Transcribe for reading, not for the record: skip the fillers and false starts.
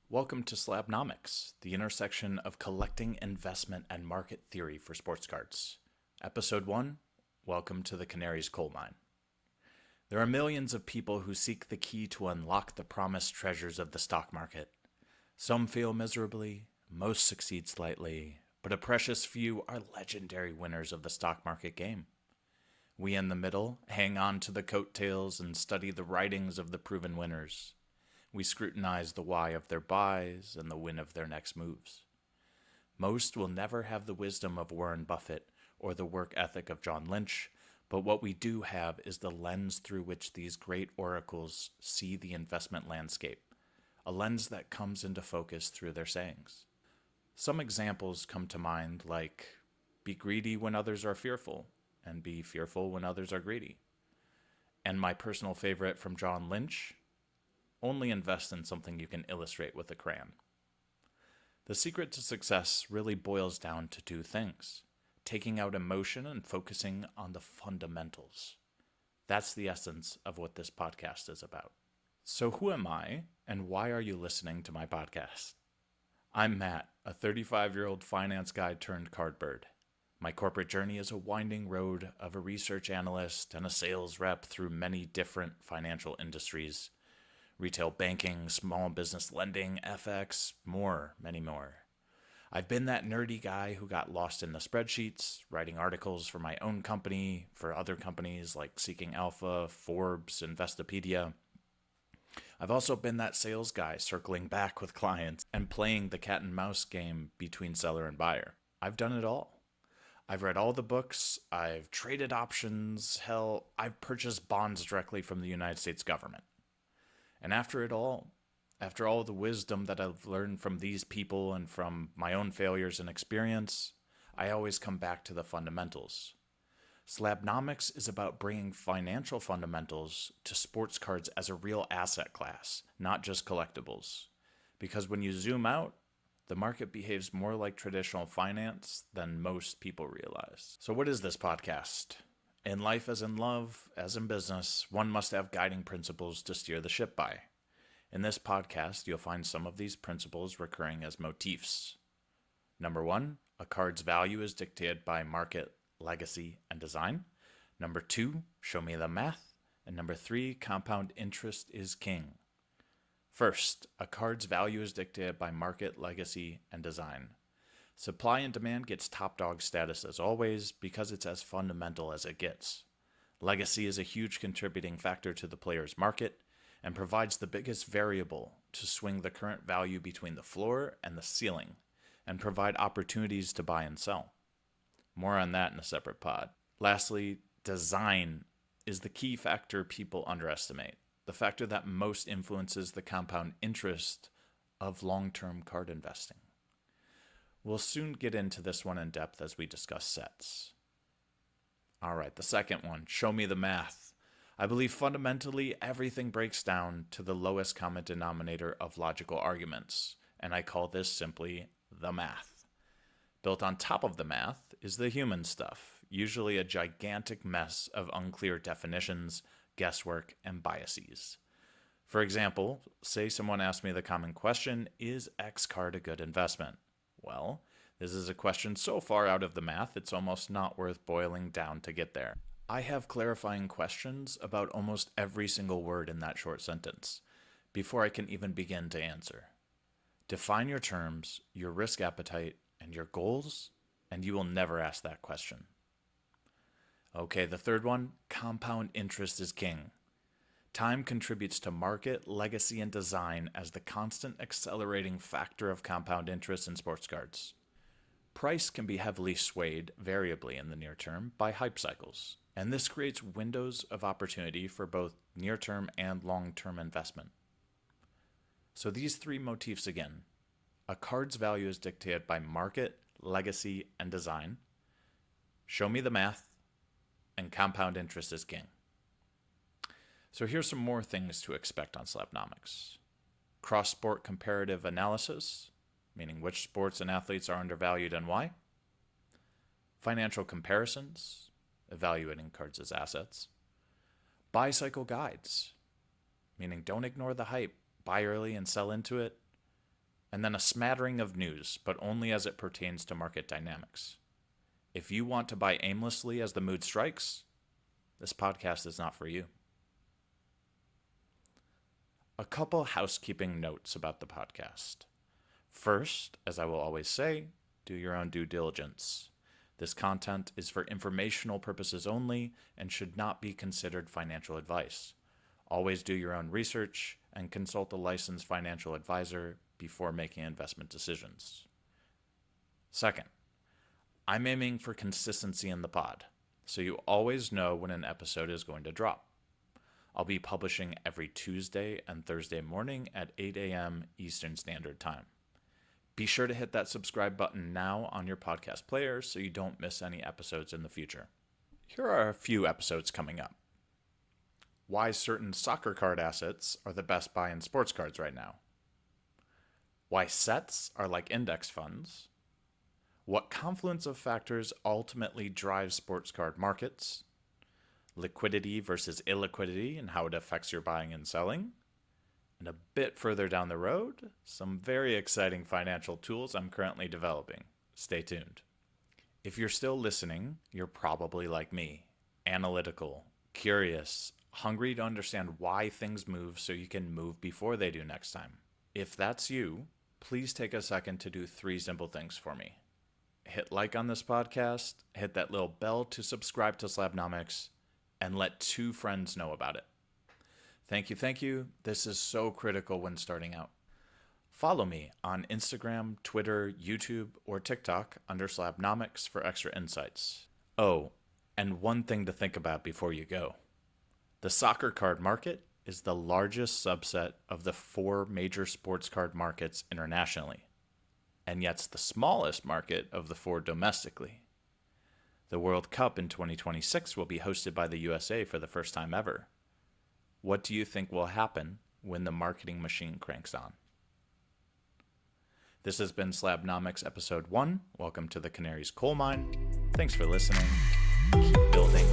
Welcome to Slabnomics, the intersection of collecting, investment, and market theory for sports cards. Episode 1, Welcome to the Canary's coal mine. There are millions of people who seek the key to unlock the promised treasures of the stock market. Some fail miserably, most succeed slightly, but a precious few are legendary winners of the stock market game. We in the middle hang on to the coattails and study the writings of the proven winners. We scrutinize the why of their buys and the when of their next moves. Most will never have the wisdom of Warren Buffett or the work ethic of John Lynch, but what we do have is the lens through which these great oracles see the investment landscape, a lens that comes into focus through their sayings. Some examples come to mind like, be greedy when others are fearful, and be fearful when others are greedy. And my personal favorite from John Lynch, only invest in something you can illustrate with a crayon. The secret to success really boils down to two things: taking out emotion and focusing on the fundamentals. That's the essence of what this podcast is about. So who am I, and why are you listening to my podcast? I'm Matt, a 35-year-old finance guy turned card bird. My corporate journey is a winding road of a research analyst and a sales rep through many different financial industries: retail banking, small business lending, FX, many more. I've been that nerdy guy who got lost in the spreadsheets, writing articles for my own company, for other companies like Seeking Alpha, Forbes, Investopedia. I've also been that sales guy circling back with clients and playing the cat and mouse game between seller and buyer. I've done it all. I've read all the books, I've traded options, hell, I've purchased bonds directly from the United States government. And after all the wisdom that I've learned from these people and from my own failures and experience, I always come back to the fundamentals. Slabnomics is about bringing financial fundamentals to sports cards as a real asset class, not just collectibles. Because when you zoom out, the market behaves more like traditional finance than most people realize. So what is this podcast? In life as in love, as in business, one must have guiding principles to steer the ship by. In this podcast, you'll find some of these principles recurring as motifs. Number 1, a card's value is dictated by market, legacy, and design. Number 2, show me the math. And number 3, compound interest is king. First, a card's value is dictated by market, legacy, and design. Supply and demand gets top dog status as always because it's as fundamental as it gets. Legacy is a huge contributing factor to the player's market and provides the biggest variable to swing the current value between the floor and the ceiling and provide opportunities to buy and sell. More on that in a separate pod. Lastly, design is the key factor people underestimate, the factor that most influences the compound interest of long-term card investing. We'll soon get into this one in depth as we discuss sets. All right, the second one, show me the math. I believe fundamentally everything breaks down to the lowest common denominator of logical arguments, and I call this simply the math. Built on top of the math is the human stuff, usually a gigantic mess of unclear definitions, guesswork, and biases. For example, say someone asked me the common question, is X card a good investment? Well, this is a question so far out of the math, it's almost not worth boiling down to get there. I have clarifying questions about almost every single word in that short sentence before I can even begin to answer. Define your terms, your risk appetite, and your goals, and you will never ask that question. Okay, the third one, compound interest is king. Time contributes to market, legacy, and design as the constant accelerating factor of compound interest in sports cards. Price can be heavily swayed variably in the near term by hype cycles, and this creates windows of opportunity for both near-term and long-term investment. So these three motifs again. A card's value is dictated by market, legacy, and design. Show me the math, and compound interest is king. So here's some more things to expect on Slabnomics. Cross-sport comparative analysis, meaning which sports and athletes are undervalued and why. Financial comparisons, evaluating cards as assets. Buy cycle guides, meaning don't ignore the hype, buy early and sell into it. And then a smattering of news, but only as it pertains to market dynamics. If you want to buy aimlessly as the mood strikes, this podcast is not for you. A couple housekeeping notes about the podcast. First, as I will always say, do your own due diligence. This content is for informational purposes only and should not be considered financial advice. Always do your own research and consult a licensed financial advisor before making investment decisions. Second, I'm aiming for consistency in the pod, so you always know when an episode is going to drop. I'll be publishing every Tuesday and Thursday morning at 8 a.m. Eastern Standard Time. Be sure to hit that subscribe button now on your podcast player so you don't miss any episodes in the future. Here are a few episodes coming up. Why certain soccer card assets are the best buy in sports cards right now. Why sets are like index funds. What confluence of factors ultimately drives sports card markets. Liquidity versus illiquidity and how it affects your buying and selling. And a bit further down the road, some very exciting financial tools I'm currently developing. Stay tuned. If you're still listening, you're probably like me, analytical, curious, hungry to understand why things move so you can move before they do next time. If that's you, please take a second to do 3 simple things for me. Hit like on this podcast, hit that little bell to subscribe to Slabnomics, and let 2 friends know about it. Thank you. This is so critical when starting out. Follow me on Instagram, Twitter, YouTube, or TikTok under Slabnomics for extra insights. Oh, and one thing to think about before you go. The soccer card market is the largest subset of the 4 major sports card markets internationally, and yet it's the smallest market of the 4 domestically. The World Cup in 2026 will be hosted by the USA for the first time ever. What do you think will happen when the marketing machine cranks on? This has been Slabnomics Episode 1. Welcome to the Canary's coal mine. Thanks for listening. Keep building.